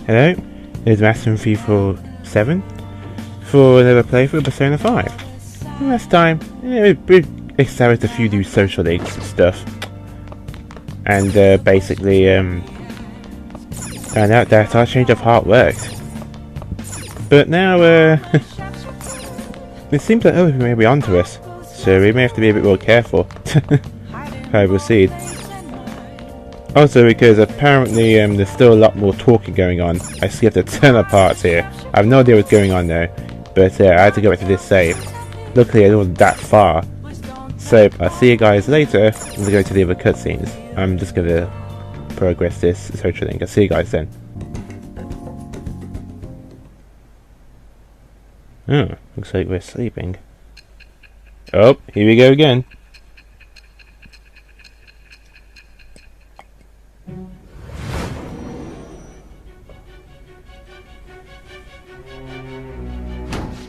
Hello, it's Master347 for another playthrough of Persona 5. Last time, we established a few new social links and stuff. And basically found out that our change of heart worked. But now, it seems like everything may be onto us, so we may have to be a bit more careful how we proceed. Also, because apparently there's still a lot more talking going on. I see the turner parts here. I have no idea what's going on though, but I had to go back to this save. Luckily, I wasn't that far. So, I'll see you guys later when we go to the other cutscenes. I'm just gonna progress this social link. I'll see you guys then. Oh, looks like we're sleeping. Oh, here we go again.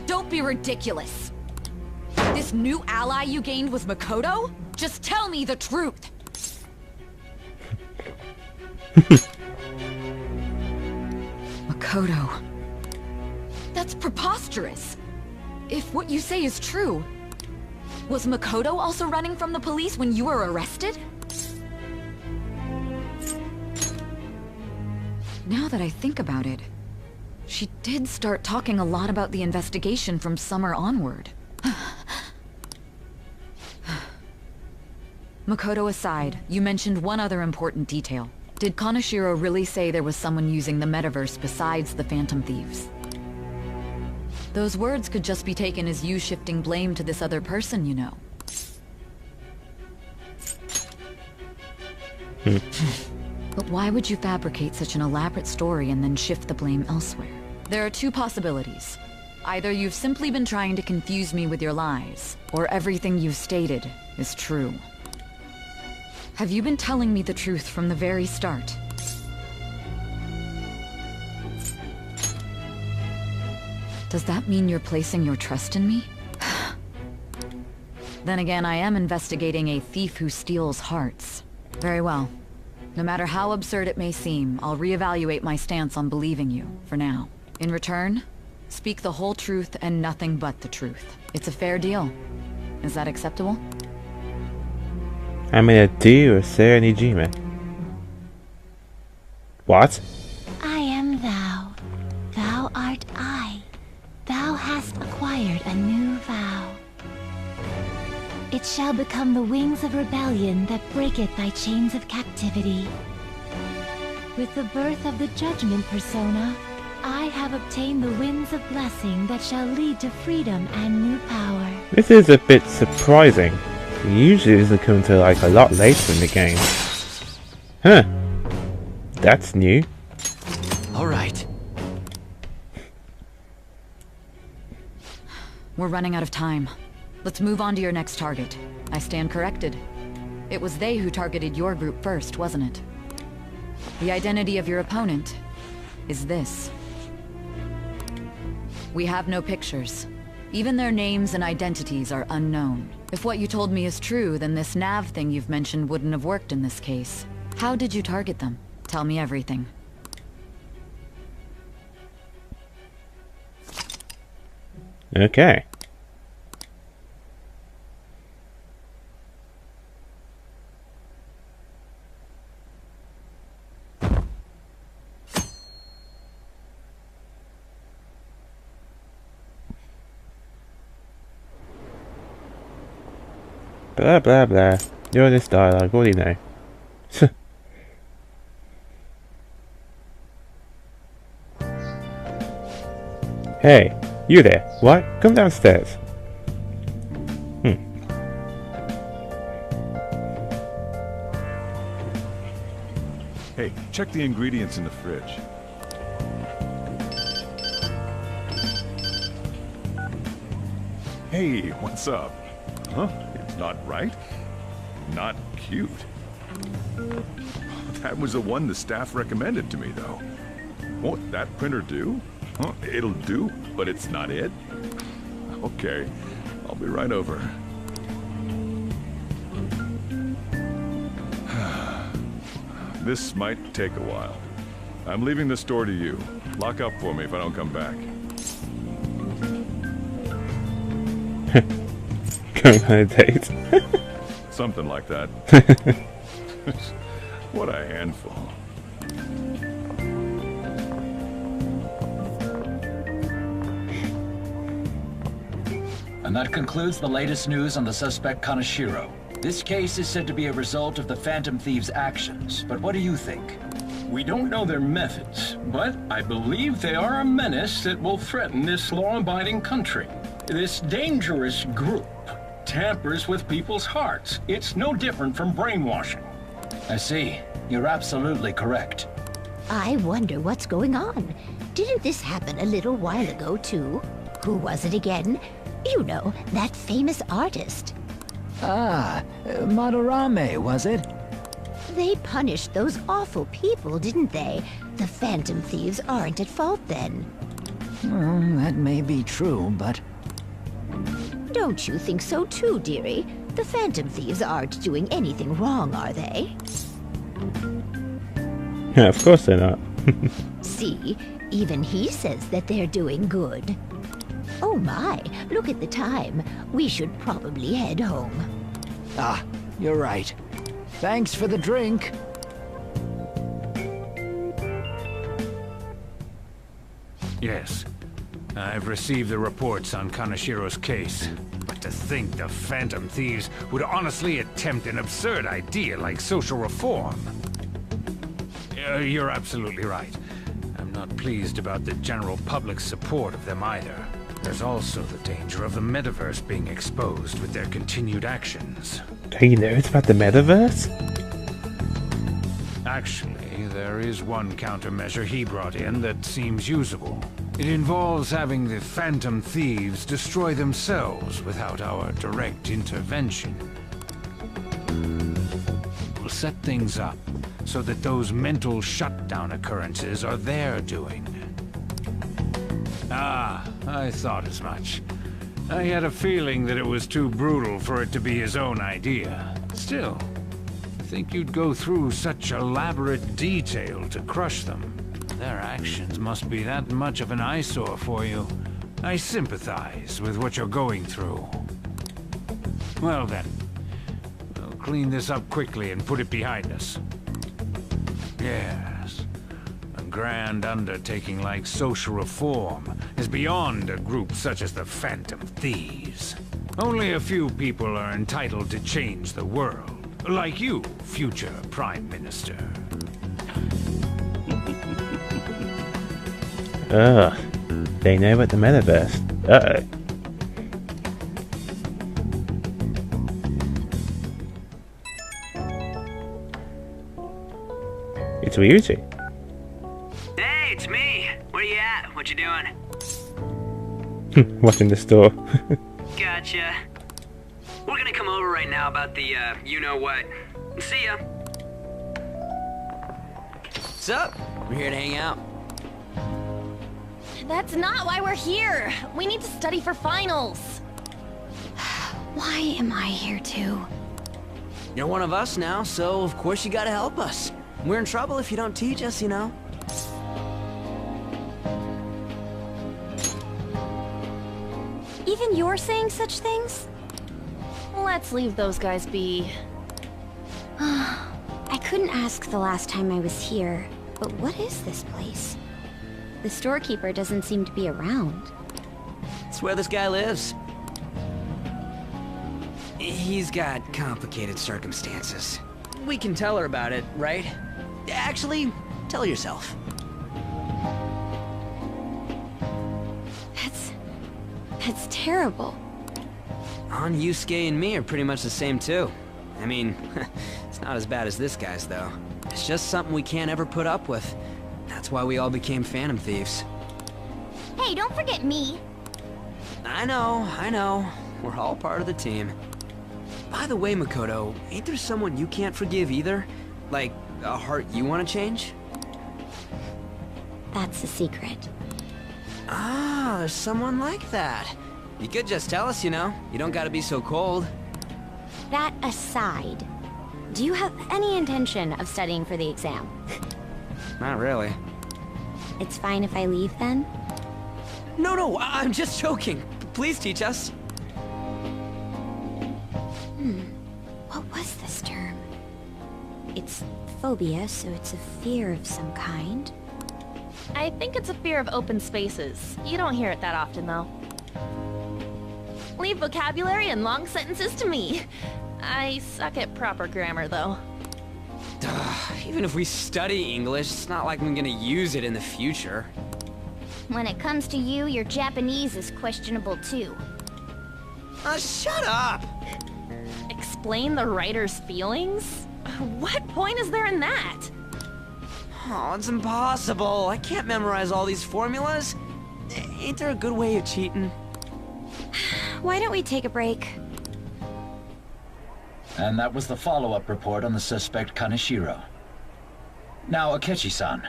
Don't be ridiculous. This new ally you gained was Makoto? Just tell me the truth. Makoto. That's preposterous. If what you say is true, was Makoto also running from the police when you were arrested? Now that I think about it, she did start talking a lot about the investigation from summer onward. Makoto aside, you mentioned one other important detail. Did Kaneshiro really say there was someone using the metaverse besides the Phantom Thieves? Those words could just be taken as you shifting blame to this other person, you know. But why would you fabricate such an elaborate story and then shift the blame elsewhere? There are two possibilities. Either you've simply been trying to confuse me with your lies, or everything you've stated is true. Have you been telling me the truth from the very start? Does that mean you're placing your trust in me? Then again, I am investigating a thief who steals hearts. Very well. No matter how absurd it may seem, I'll reevaluate my stance on believing you, for now. In return, speak the whole truth and nothing but the truth. It's a fair deal. Is that acceptable? I'm gonna do a Sarah Nijima. What? I am thou. Thou art I. Thou hast acquired a new vow. It shall become the wings of rebellion that breaketh thy chains of captivity. With the birth of the judgment persona, I have obtained the winds of blessing that shall lead to freedom and new power. This is a bit surprising. Usually it doesn't come until like a lot later in the game. Huh. That's new. Alright. We're running out of time. Let's move on to your next target. I stand corrected. It was they who targeted your group first, wasn't it? The identity of your opponent is this. We have no pictures. Even their names and identities are unknown. If what you told me is true, then this nav thing you've mentioned wouldn't have worked in this case. How did you target them? Tell me everything. Okay. Blah blah blah. You're this dialogue, what do you know? Hey, you there. What? Come downstairs. Hey, check the ingredients in the fridge. Hey, what's up? Huh? It's not right? Not cute. That was the one the staff recommended to me, though. Won't that printer do? Huh? It'll do, but it's not it? Okay, I'll be right over. This might take a while. I'm leaving the store to you. Lock up for me if I don't come back. Going on a date. Something like that. What a handful. And that concludes the latest news on the suspect Kaneshiro. This case is said to be a result of the Phantom Thieves' actions, but what do you think? We don't know their methods, but I believe they are a menace that will threaten this law-abiding country. This dangerous group tampers with people's hearts. It's no different from brainwashing. I see. You're absolutely correct. I wonder what's going on. Didn't this happen a little while ago, too? Who was it again? You know, that famous artist. Ah, Madarame, was it? They punished those awful people, didn't they? The Phantom Thieves aren't at fault then. Well, that may be true, but... Don't you think so too, dearie? The Phantom Thieves aren't doing anything wrong, are they? Yeah, of course they're not. See, even he says that they're doing good. Oh my, look at the time. We should probably head home. Ah, you're right. Thanks for the drink. Yes. I've received the reports on Kaneshiro's case. But to think the Phantom Thieves would honestly attempt an absurd idea like social reform. You're absolutely right. I'm not pleased about the general public's support of them either. There's also the danger of the metaverse being exposed with their continued actions. He knows about the metaverse? Actually, there is one countermeasure he brought in that seems usable. It involves having the Phantom Thieves destroy themselves without our direct intervention. We'll set things up so that those mental shutdown occurrences are their doing. Ah, I thought as much. I had a feeling that it was too brutal for it to be his own idea. Still, I think you'd go through such elaborate detail to crush them. Their actions must be that much of an eyesore for you. I sympathize with what you're going through. Well then, we'll clean this up quickly and put it behind us. Yes. A grand undertaking like social reform is beyond a group such as the Phantom Thieves. Only a few people are entitled to change the world. Like you, future Prime Minister. Ugh. They know about the metaverse. Uh-oh. It's Ryuji. Hey, it's me. Where you at? What you doing? What's in the store? Gotcha. We're gonna come over right now about the, you-know-what. See ya. What's up? We're here to hang out. That's not why we're here. We need to study for finals. Why am I here too? You're one of us now, so of course you gotta help us. We're in trouble if you don't teach us, you know. Even you're saying such things? Let's leave those guys be. I couldn't ask the last time I was here, but what is this place? The storekeeper doesn't seem to be around. It's where this guy lives. He's got complicated circumstances. We can tell her about it, right? Actually, tell her yourself. That's terrible. On Yusuke and me are pretty much the same too. I mean, it's not as bad as this guy's though. It's just something we can't ever put up with. That's why we all became Phantom Thieves. Hey, don't forget me. I know. We're all part of the team. By the way, Makoto, ain't there someone you can't forgive either? Like, a heart you want to change? That's a secret. Ah, there's someone like that. You could just tell us, you know. You don't gotta be so cold. That aside, do you have any intention of studying for the exam? Not really. It's fine if I leave then? No, I'm just joking. Please teach us. What was this term? It's phobia, so it's a fear of some kind. I think it's a fear of open spaces. You don't hear it that often, though. Leave vocabulary and long sentences to me. I suck at proper grammar, though. Even if we study English, it's not like I'm gonna use it in the future. When it comes to you, your Japanese is questionable too. Shut up! Explain the writer's feelings? What point is there in that? Oh, it's impossible. I can't memorize all these formulas. Ain't there a good way of cheating? Why don't we take a break? And that was the follow-up report on the suspect Kaneshiro. Now, Akechi-san.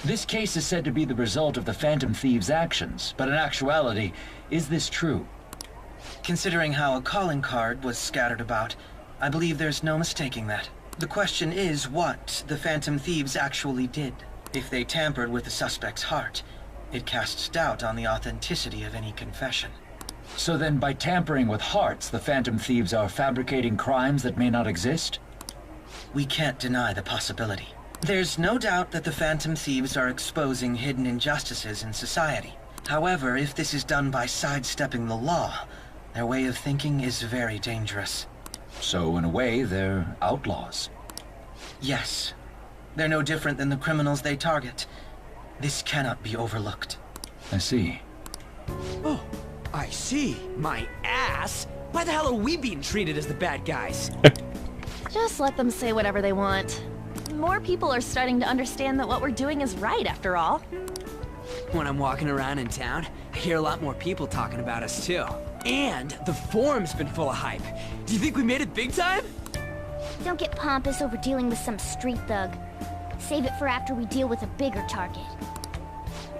This case is said to be the result of the Phantom Thieves' actions, but in actuality, is this true? Considering how a calling card was scattered about, I believe there's no mistaking that. The question is what the Phantom Thieves actually did. If they tampered with the suspect's heart, it casts doubt on the authenticity of any confession. So then, by tampering with hearts, the Phantom Thieves are fabricating crimes that may not exist? We can't deny the possibility. There's no doubt that the Phantom Thieves are exposing hidden injustices in society. However, if this is done by sidestepping the law, their way of thinking is very dangerous. So, in a way, they're outlaws. Yes. They're no different than the criminals they target. This cannot be overlooked. I see. Oh, I see. My ass. Why the hell are we being treated as the bad guys? Just let them say whatever they want. More people are starting to understand that what we're doing is right, after all. When I'm walking around in town, I hear a lot more people talking about us, too. And the forum's been full of hype. Do you think we made it big time? Don't get pompous over dealing with some street thug. Save it for after we deal with a bigger target.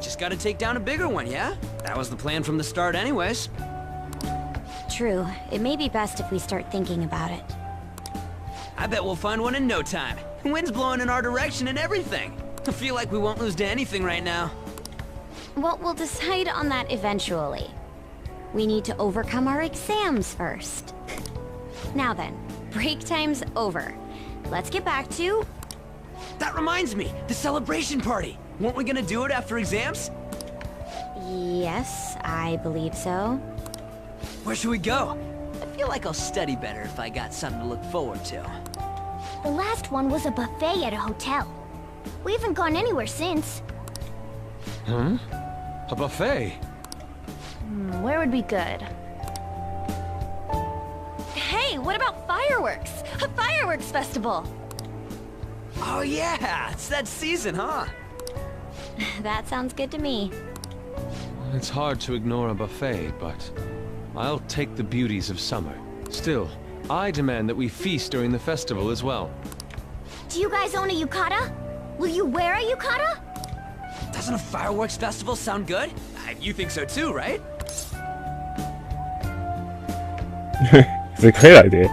Just gotta take down a bigger one, yeah? That was the plan from the start anyways. True. It may be best if we start thinking about it. I bet we'll find one in no time. The wind's blowing in our direction and everything. I feel like we won't lose to anything right now. Well, we'll decide on that eventually. We need to overcome our exams first. Now then, break time's over. Let's get back to... That reminds me, the celebration party. Weren't we gonna do it after exams? Yes, I believe so. Where should we go? I feel like I'll study better if I got something to look forward to. The last one was a buffet at a hotel. We haven't gone anywhere since. Hmm? A buffet? Where would be good? Hey, what about fireworks? A fireworks festival! Oh yeah, it's that season, huh? That sounds good to me. It's hard to ignore a buffet, but I'll take the beauties of summer. Still, I demand that we feast during the festival as well. Do you guys own a yukata? Will you wear a yukata? Doesn't a fireworks festival sound good? You think so too, right? It's a great idea.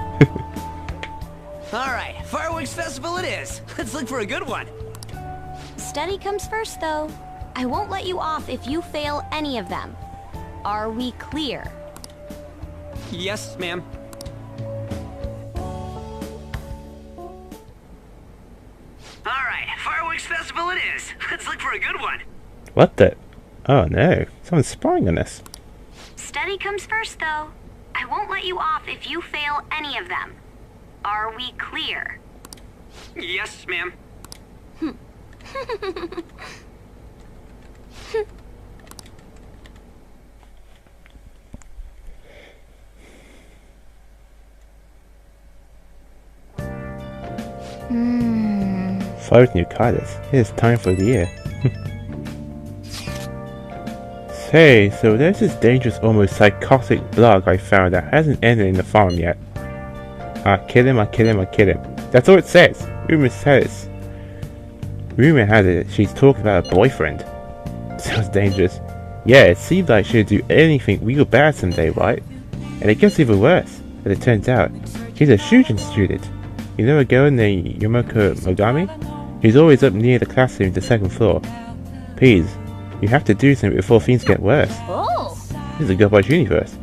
Alright, fireworks festival it is. Let's look for a good one. Study comes first, though. I won't let you off if you fail any of them. Are we clear? Yes, ma'am. Alright, fireworks festival it is. Let's look for a good one. What the? Oh no, someone's spying on us. Study comes first, though. I won't let you off if you fail any of them. Are we clear? Yes, ma'am. Five new cards. It's time for the year. Say, so there's this dangerous, almost psychotic blog I found that hasn't ended in the forum yet. I kill him. That's all it says. Rumor says. Rumor has it she's talking about a boyfriend. Sounds dangerous. Yeah, it seems like she'll do anything real bad someday, right? And it gets even worse, as it turns out. She's a shooting student. You know a girl named Yumiko Mogami? He's always up near the classroom, the second floor. Please, you have to do something before things get worse. Oh! This is a good opportunity for us.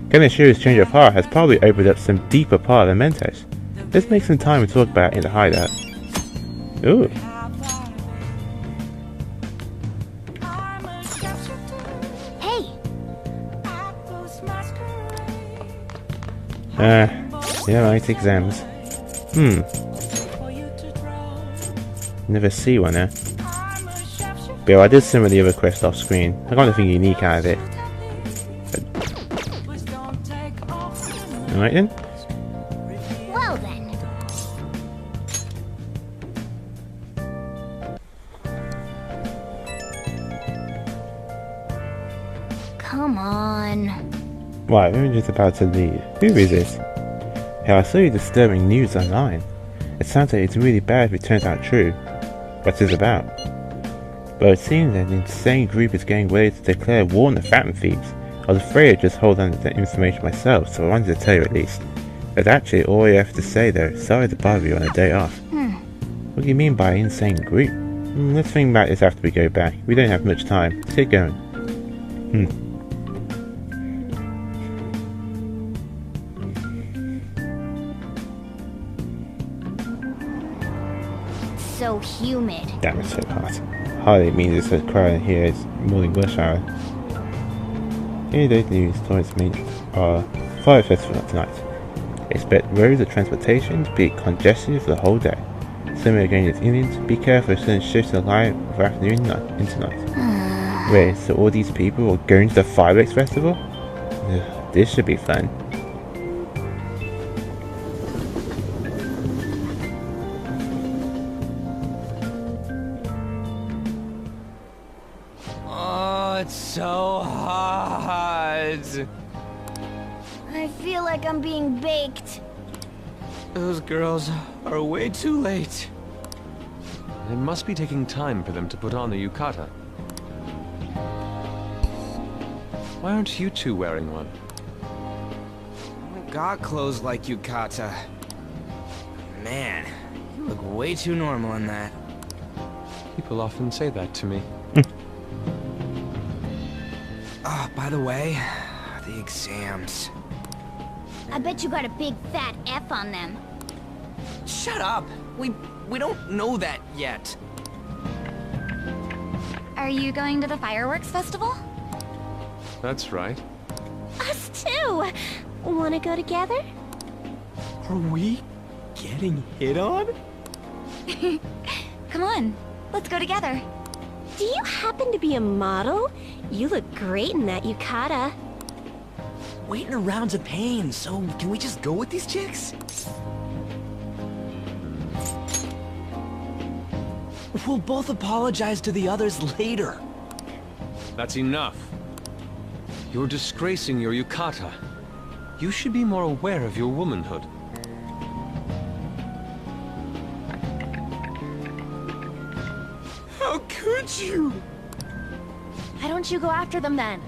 Kanashiro's change of heart has probably opened up some deeper part of the Mentos. Let's make some time to talk about it in the hideout. Ooh. Yeah, right, exams. Never see one, eh? Bill, I did some of the other quests off screen. I got nothing unique out of it. Alright then. Well then. Come on. Right, we're just about to leave. Who is this? Hey, I saw you disturbing news online. It sounds like it's really bad if it turns out true. What's this about? Well, it seems that an insane group is getting ready to declare war on the Phantom Thieves. I was afraid I'd just hold on to that information myself, so I wanted to tell you at least. That's actually all I have to say though. Sorry to bother you on a day off. What do you mean by insane group? Let's think about this after we go back. We don't have much time. Let's get going. So humid. Damn, it's so hot. Hardly means it's so crowded here. It's morning rush hour. Any day news towards me Fire Festival tonight. Expect roads of transportation to be congested for the whole day. Similar again as Indians, be careful if sudden shifts in the light of afternoon into night. Wait, so all these people are going to the Fireworks Festival? Ugh, this should be fun. It's so hot. I feel like I'm being baked. Those girls are way too late. It must be taking time for them to put on the yukata. Why aren't you two wearing one? I got clothes like yukata. Man, you look way too normal in that. People often say that to me. Oh, by the way, the exams. I bet you got a big fat F on them. Shut up! We don't know that yet. Are you going to the fireworks festival? That's right. Us too! Wanna go together? Are we getting hit on? Come on, let's go together. Do you happen to be a model? You look great in that yukata. Waiting around's a pain, so can we just go with these chicks? We'll both apologize to the others later. That's enough. You're disgracing your yukata. You should be more aware of your womanhood. How could you? Why don't you go after them then?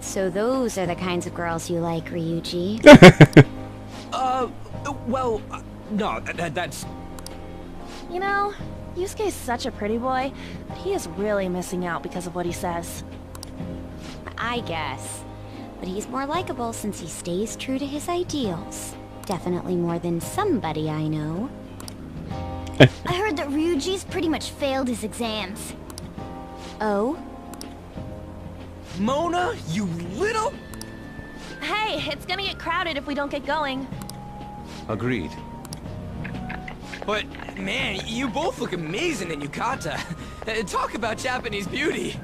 So those are the kinds of girls you like, Ryuji. Well, no, that's... You know, Yusuke's such a pretty boy, but he is really missing out because of what he says. I guess. But he's more likable since he stays true to his ideals. Definitely more than somebody I know. I heard that Ryuji's pretty much failed his exams. Oh? Mona, you little... Hey, it's gonna get crowded if we don't get going. Agreed. But, man, you both look amazing in yukata. Talk about Japanese beauty.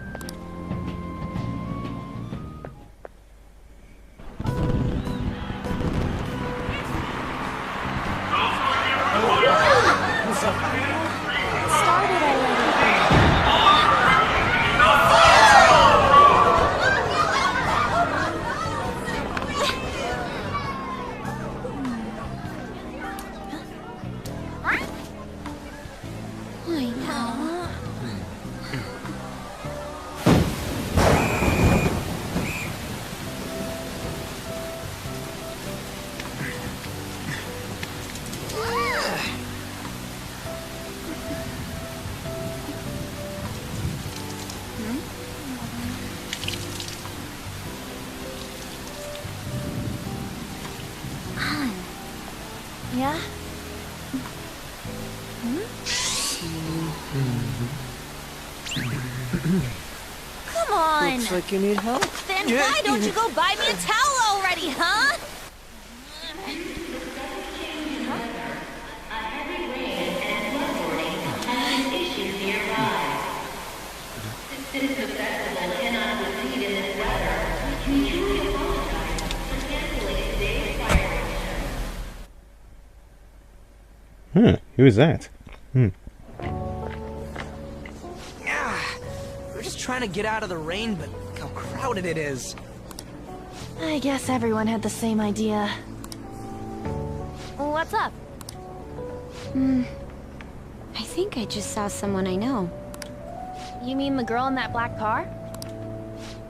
Looks like you need help. Then why don't you go buy me a towel already, huh? Who is that? We're just trying to get out of the rain, but look how crowded it is. I guess everyone had the same idea. What's up? I think I just saw someone I know. You mean the girl in that black car?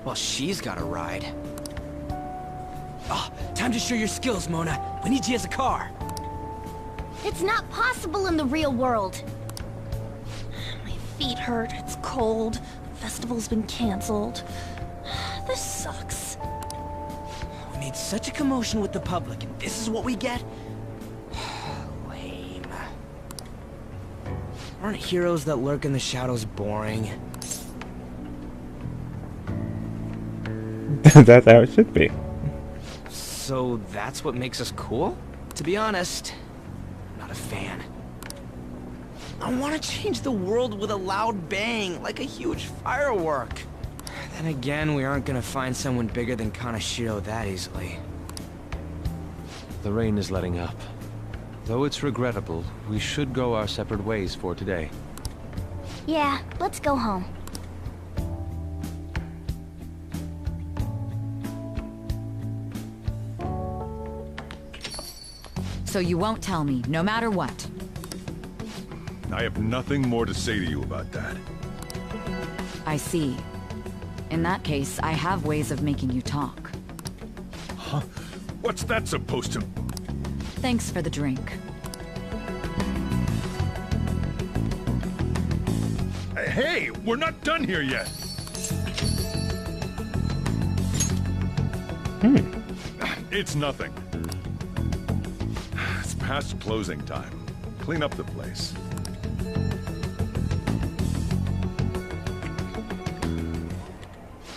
Well, she's got a ride. Oh, time to show your skills, Mona. We need you as a car. It's not possible in the real world. My feet hurt, it's cold, the festival's been canceled. This sucks. We made such a commotion with the public, and this is what we get? Lame. Aren't heroes that lurk in the shadows boring? That's how it should be. So that's what makes us cool? To be honest, I'm not a fan. I want to change the world with a loud bang, like a huge firework. Then again, we aren't gonna find someone bigger than Kaneshiro that easily. The rain is letting up. Though it's regrettable, we should go our separate ways for today. Yeah, let's go home. So you won't tell me, no matter what. I have nothing more to say to you about that. I see. In that case, I have ways of making you talk. Huh? What's that supposed to... Thanks for the drink. Hey, we're not done here yet. It's nothing. It's past closing time. Clean up the place.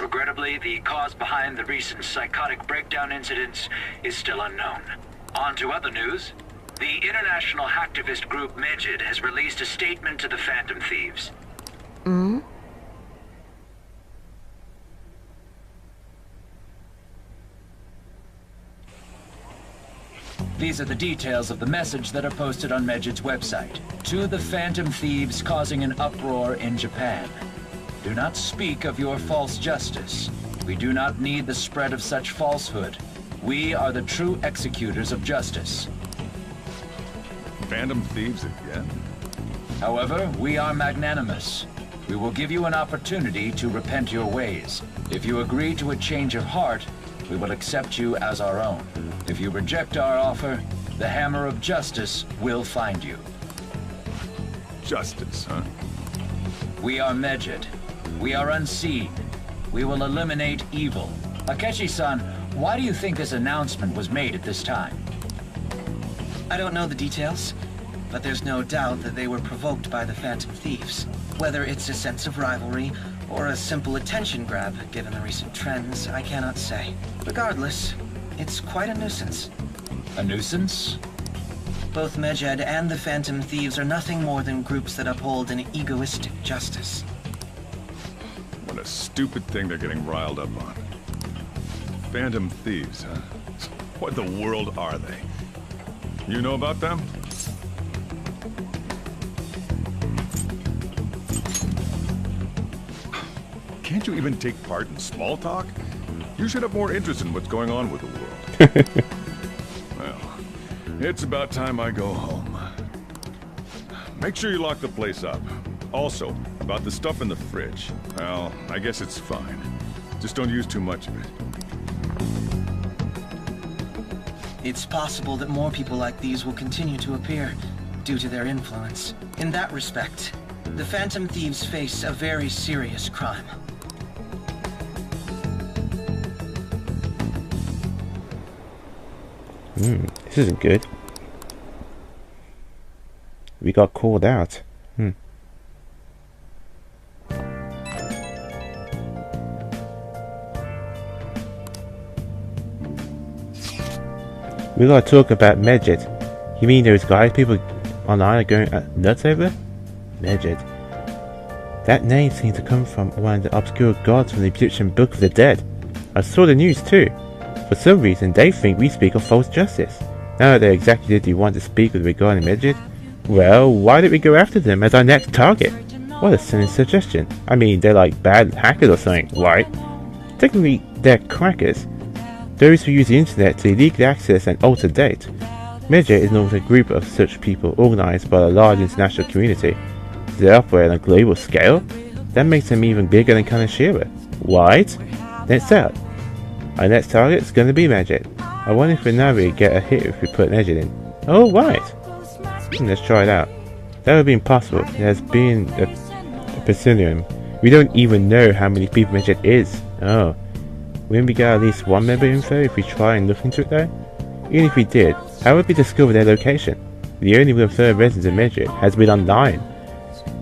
Regrettably, the cause behind the recent psychotic breakdown incidents is still unknown. On to other news. The international hacktivist group Megid has released a statement to the Phantom Thieves. These are the details of the message that are posted on Megid's website. To the Phantom Thieves causing an uproar in Japan. Do not speak of your false justice. We do not need the spread of such falsehood. We are the true executors of justice. Phantom Thieves again? However, we are magnanimous. We will give you an opportunity to repent your ways. If you agree to a change of heart, we will accept you as our own. If you reject our offer, the hammer of justice will find you. Justice, huh? We are Megid. We are unseen. We will eliminate evil. Akechi-san, why do you think this announcement was made at this time? I don't know the details, but there's no doubt that they were provoked by the Phantom Thieves. Whether it's a sense of rivalry or a simple attention grab, given the recent trends, I cannot say. Regardless, it's quite a nuisance. A nuisance? Both Megid and the Phantom Thieves are nothing more than groups that uphold an egoistic justice. What a stupid thing they're getting riled up on. Phantom Thieves, huh? What the world are they? You know about them? Can't you even take part in small talk? You should have more interest in what's going on with the world. Well, it's about time I go home. Make sure you lock the place up. Also, about the stuff in the fridge. Well, I guess it's fine. Just don't use too much of it. It's possible that more people like these will continue to appear due to their influence. In that respect, the Phantom Thieves face a very serious crime. This isn't good. We got called out. We gotta talk about Medjed. You mean those guys people online are going nuts over? Medjed. That name seems to come from one of the obscure gods from the Egyptian Book of the Dead. I saw the news too. For some reason, they think we speak of false justice. Now that exactly did you want to speak with regarding Medjed? Well, why don't we go after them as our next target? What a silly suggestion. I mean, they're like bad hackers or something, right? Technically, they're crackers. Those who use the internet to illegally access and alter data. Medjed is not a group of such people organized by a large international community. They operate on a global scale? That makes them even bigger than Kanashira. Right? Let's out. Our next target is going to be Medjed. I wonder if we'll now really get a hit if we put Medjed in. Oh, right. Let's try it out. That would be impossible. There's been a Persilium. We don't even know how many people Medjed is. Oh. Wouldn't we get at least one member info if we try and look into it though? Even if we did, how would we discover their location? The only confirmed residence of Medjed has been online.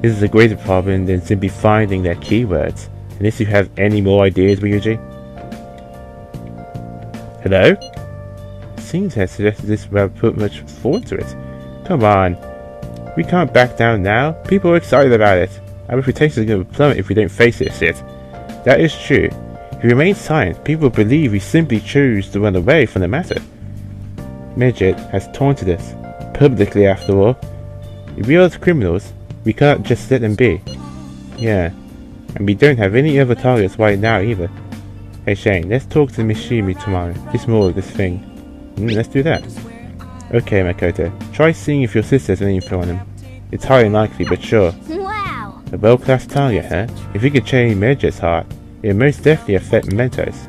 This is a greater problem than simply finding their keywords. Unless you have any more ideas, Ryuji? Hello? Seems to have suggested this without put much thought to it. Come on. We can't back down now. People are excited about it. Our reputation is going to plummet if we don't face it, Sid. That is true. If we remain silent, people will believe we simply choose to run away from the matter. Medjed has taunted us. Publicly, after all. If we are criminals, we cannot just let them be. Yeah. And we don't have any other targets right now either. Hey Shane, let's talk to Mishimi tomorrow. Just more of this thing. Let's do that. Okay, Makoto. Try seeing if your sister has any info on him. It's highly unlikely, but sure. Wow. A well-classed target, huh? If we could change Medjed's heart, it would most definitely affect Mementos.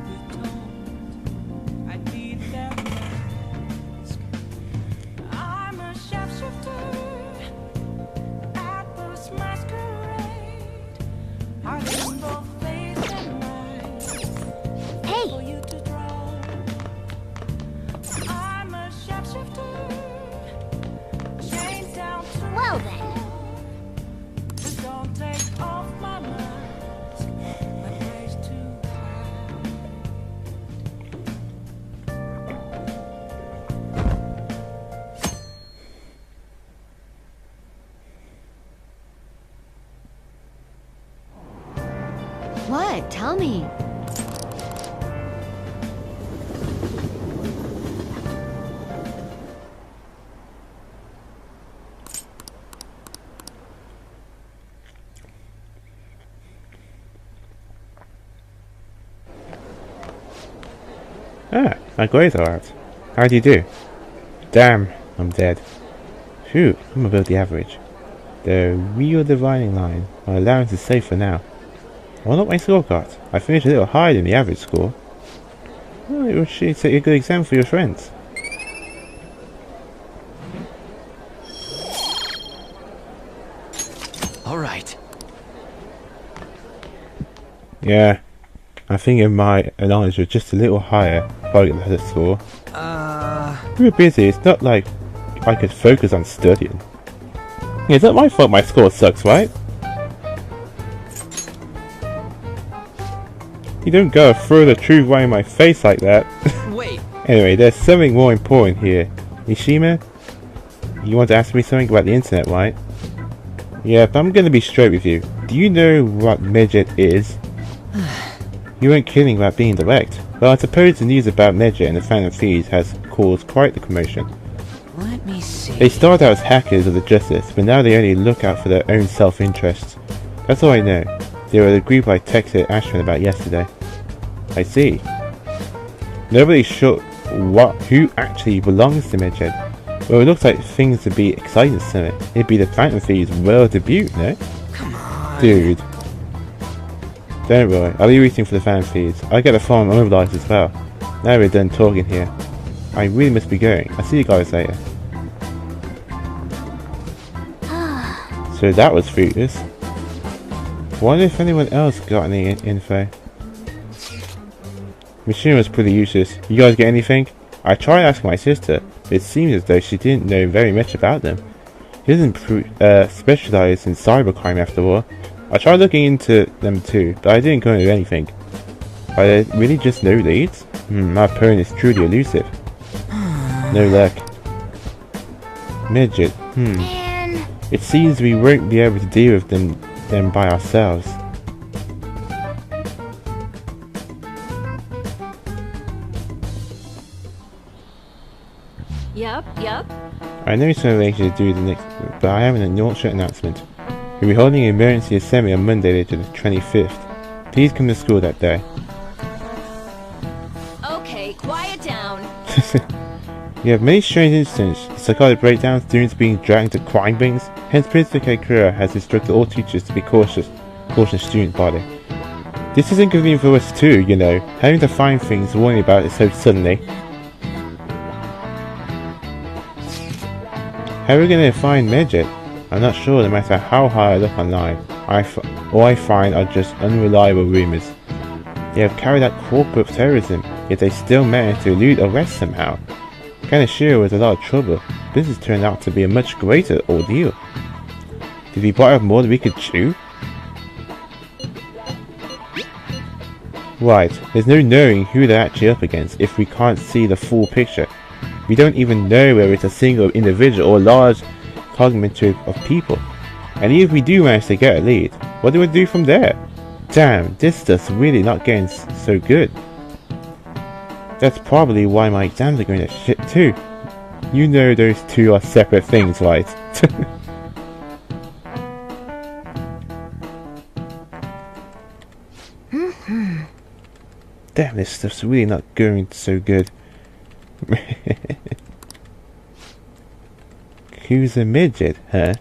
Well then. What? Tell me. Ah, my grades are out. How do you do? Damn, I'm dead. Phew, I'm above the average. The real dividing line. My allowance is safe for now. Well, not my scorecard. I finished a little higher than the average score. Well, it should set a good example for your friends. Alright. Yeah, I think my knowledge was just a little higher if I get the score. We were busy, it's not like I could focus on studying. It's not my fault my score sucks, right? You don't go throw the truth right in my face like that. Wait. Anyway, there's something more important here. Mishima, you want to ask me something about the internet, right? Yeah, but I'm gonna be straight with you. Do you know what Medjed is? You weren't kidding about being direct. Well, I suppose the news about Medjed and the Phantom Thieves has caused quite the commotion. Let me see. They started out as hackers of the justice, but now they only look out for their own self-interests. That's all I know. They were the group I texted Ashwin about yesterday. I see. Nobody's sure who actually belongs to Medjed. Well, it looks like things to be exciting soon. It'd be the Phantom Thieves' world debut, no? Come on. Dude. Don't worry, I'll be rooting for the Phantom Thieves. I get a farm mobilized as well. Now we're done talking here. I really must be going. I'll see you guys later. So that was fruitless. Wonder if anyone else got any info. Machine was pretty useless. You guys get anything? I tried asking my sister, but it seems as though she didn't know very much about them. She doesn't specialize in cybercrime after all. I tried looking into them too, but I didn't come into anything. Are there really just no leads? My opponent is truly elusive. No luck. Midget. Man. It seems we won't be able to deal with them by ourselves. Yep. I know some arrangements to do the next, but I have an short announcement. We'll be holding an emergency assembly on Monday, later the 25th. Please come to school that day. Okay, quiet down. We have many strange incidents, psychotic breakdowns, students being dragged into crime rings. Hence, Principal Kakura has instructed all teachers to be cautious. Caution student body. This is inconvenient for us too, you know, having to find things, warning about it so suddenly. How are we going to find Midget? I'm not sure, no matter how hard I look online. All I find are just unreliable rumors. They have carried out corporate terrorism, yet they still managed to elude arrest somehow. Kinda sure it was a lot of trouble. Business turned out to be a much greater ordeal. Did we bite off more than we could chew? Right, there's no knowing who they're actually up against if we can't see the full picture. We don't even know whether it's a single individual or a large conglomerate of people. And even if we do manage to get a lead, what do we do from there? Damn, this stuff's really not getting so good. That's probably why my exams are going to shit too. You know those two are separate things, right? Damn, this stuff's really not going so good. Who's a midget, huh?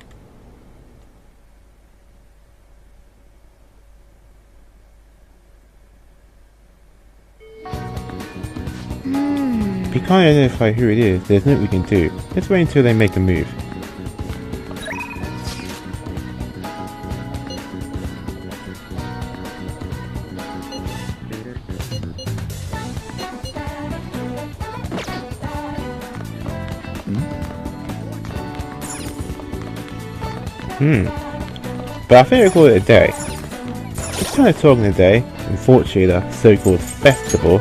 If we can't identify who it is, there's nothing we can do. Let's wait until they make a move. But I think I'll call it a day. Just kind of talking today. Unfortunately, the so-called festival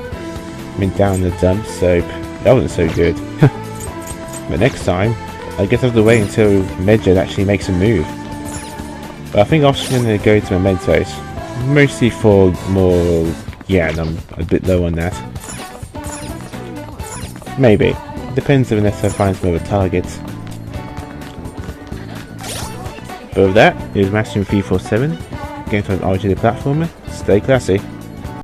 went down the dumps, so that wasn't so good. But next time, I guess I have to wait until Medjed actually makes a move. But I think I'm just going to go to Mementos. Mostly for more... yeah, and I'm a bit low on that. Maybe. Depends unless I find some other targets. But with that, it is Maximum 347. Game time RGB platformer. Stay classy.